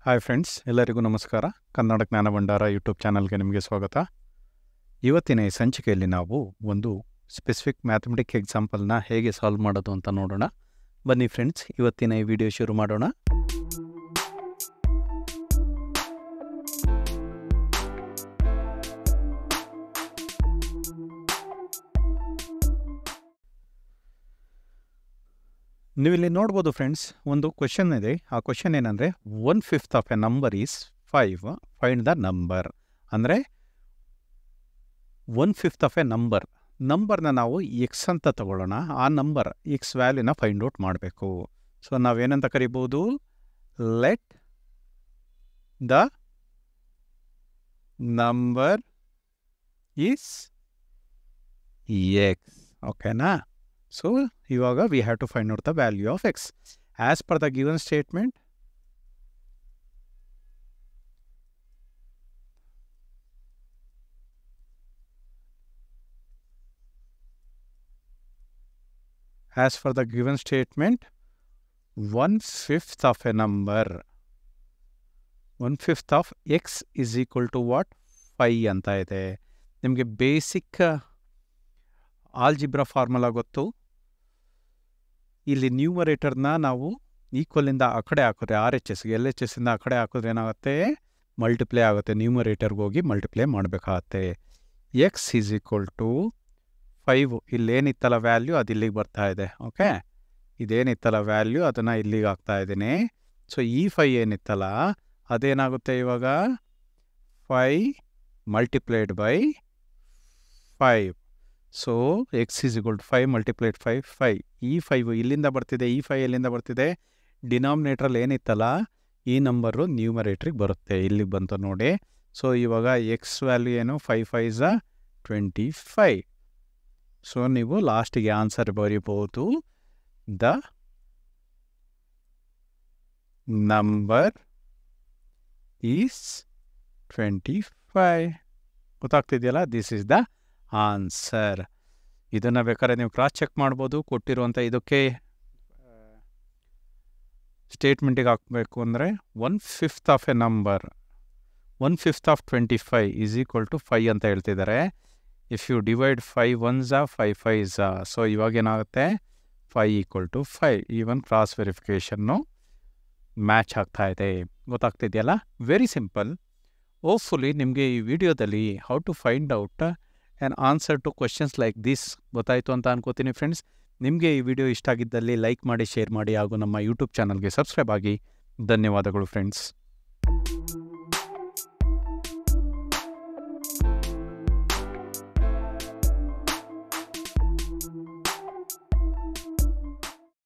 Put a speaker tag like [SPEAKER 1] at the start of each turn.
[SPEAKER 1] Hi friends, ಎಲ್ಲರಿಗೂ ನಮಸ್ಕಾರ. ಕನ್ನಡ ಜ್ಞಾನ ಭಂಡಾರ ಯೂಟ್ಯೂಬ್ ಚಾನಲ್ಗೆ ನಿಮಗೆ ಸ್ವಾಗತ. ಇವತ್ತಿನ ಈ ಸಂಚಿಕೆಯಲ್ಲಿ ನಾವು ಒಂದು ಸ್ಪೆಸಿಫಿಕ್ ಮ್ಯಾಥಮೆಟಿಕ್ ಎಕ್ಸಾಂಪಲ್ನ ಹೇಗೆ ಸಾಲ್ವ್ ಮಾಡೋದು ಅಂತ ನೋಡೋಣ. ಬನ್ನಿ ಫ್ರೆಂಡ್ಸ್, ಇವತ್ತಿನ ಈ ವಿಡಿಯೋ ಶುರು ಮಾಡೋಣ. ನೀವಿಲ್ಲಿ ನೋಡ್ಬೋದು ಫ್ರೆಂಡ್ಸ್, ಒಂದು ಕ್ವೆಶನ್ ಇದೆ. ಆ ಕ್ವೆಶನ್ ಏನಂದರೆ 1/5 of a number is 5, find the number. ಅಂದರೆ 1/5 ಆಫ್ ಎ ನಂಬರ್ನ ನಾವು ಎಕ್ಸ್ ಅಂತ ತಗೊಳ್ಳೋಣ. ಆ ನಂಬರ್ ಎಕ್ಸ್ ವ್ಯಾಲ್ಯೂನ ಫೈಂಡ್ ಔಟ್ ಮಾಡಬೇಕು. ಸೊ ನಾವೇನಂತ ಕರಿಬೋದು, let the number is X. ಓಕೆನಾ? So, ivaga we have to find out the value of x. As per the given statement, as per the given statement, 1/5 of a number, 1/5 of x is equal to what? 5 anta ide. Nimge basic algebra formula ಗೊತ್ತು. ಇಲ್ಲಿ ನ್ಯೂಮರೇಟರ್ನ ನಾವು ಈಕ್ವಲಿಂದ ಆ ಕಡೆ ಹಾಕಿದ್ರೆ RHS, LHS ಇಂದ ಆ ಕಡೆ ಹಾಕಿದ್ರೆ ಏನಾಗುತ್ತೆ, ಮಲ್ಟಿಪ್ಲೈ ಆಗುತ್ತೆ. ನ್ಯೂಮರೇಟರ್ಗೆ ಹೋಗಿ ಮಲ್ಟಿಪ್ಲೈ ಮಾಡಬೇಕಾಗತ್ತೆ. X is equal to 5. ಇಲ್ಲೇನಿತ್ತಲ್ಲ ವ್ಯಾಲ್ಯೂ ಅದು ಇಲ್ಲಿಗೆ ಬರ್ತಾ ಇದೆ. ಓಕೆ, ಇದೇನಿತ್ತಲ್ಲ ವ್ಯಾಲ್ಯೂ ಅದನ್ನು ಇಲ್ಲಿಗೆ ಹಾಕ್ತಾ ಇದ್ದೀನಿ. ಸೊ ಈ 5 ಏನಿತ್ತಲ್ಲ ಅದೇನಾಗುತ್ತೆ ಇವಾಗ 5 multiplied by 5. So x is equal to 5 multiplied 5. ಈ 5 ಇಲ್ಲಿಂದ ಬರ್ತಿದೆ, ಈ 5 ಎಲ್ಲಿಂದ ಬರ್ತಿದೆ, ಡಿನಾಮಿನೇಟ್ರಲ್ಲಿ ಏನಿತ್ತಲ್ಲ ಈ ನಂಬರು ನ್ಯೂಮರೇಟ್ರಿಗೆ ಬರುತ್ತೆ. ಇಲ್ಲಿಗೆ ಬಂತು ನೋಡಿ. ಸೊ ಇವಾಗ ಎಕ್ಸ್ ವ್ಯಾಲ್ಯೂ ಏನು, 5 5 = 25. ಸೊ ನೀವು ಲಾಸ್ಟಿಗೆ ಆನ್ಸರ್ ಬರೀಬೋದು, ದ ನಂಬರ್ ಈಸ್ 25. ಗೊತ್ತಾಗ್ತಿದೆಯಲ್ಲ, ದಿಸ್ ಈಸ್ ದ ಆನ್ಸರ್. ಇದನ್ನು ಬೇಕಾದ್ರೆ ನೀವು ಕ್ರಾಸ್ ಚೆಕ್ ಮಾಡ್ಬೋದು. ಕೊಟ್ಟಿರುವಂಥ ಇದಕ್ಕೆ ಸ್ಟೇಟ್ಮೆಂಟಿಗೆ ಹಾಕಬೇಕು ಅಂದರೆ 1/5 of a number, 1/5 of 25 is equal to 5 ಅಂತ ಹೇಳ್ತಿದ್ದಾರೆ. If you divide 5 1s 5 5s. So ಇವಾಗೇನಾಗುತ್ತೆ 5 = 5. ಈವನ್ ಕ್ರಾಸ್ ವೆರಿಫಿಕೇಷನ್ನು ಮ್ಯಾಚ್ ಆಗ್ತಾ ಇದೆ. ಗೊತ್ತಾಗ್ತಿದೆಯಲ್ಲ, ವೆರಿ ಸಿಂಪಲ್. ಹೋಪ್ಫುಲಿ ನಿಮಗೆ ಈ ವಿಡಿಯೋದಲ್ಲಿ how to find out an answer to questions like this ಗೊತ್ತಾಯಿತು ಅಂತ ಅನ್ಕೋತೀನಿ. ಫ್ರೆಂಡ್ಸ್, ನಿಮಗೆ ಈ ವಿಡಿಯೋ ಇಷ್ಟ ಆಗಿದ್ದಲ್ಲಿ ಲೈಕ್ ಮಾಡಿ, ಶೇರ್ ಮಾಡಿ ಹಾಗೂ ನಮ್ಮ ಯೂಟ್ಯೂಬ್ ಚಾನಲ್ಗೆ ಸಬ್ಸ್ಕ್ರೈಬ್ ಆಗಿ. ಧನ್ಯವಾದಗಳು ಫ್ರೆಂಡ್ಸ್.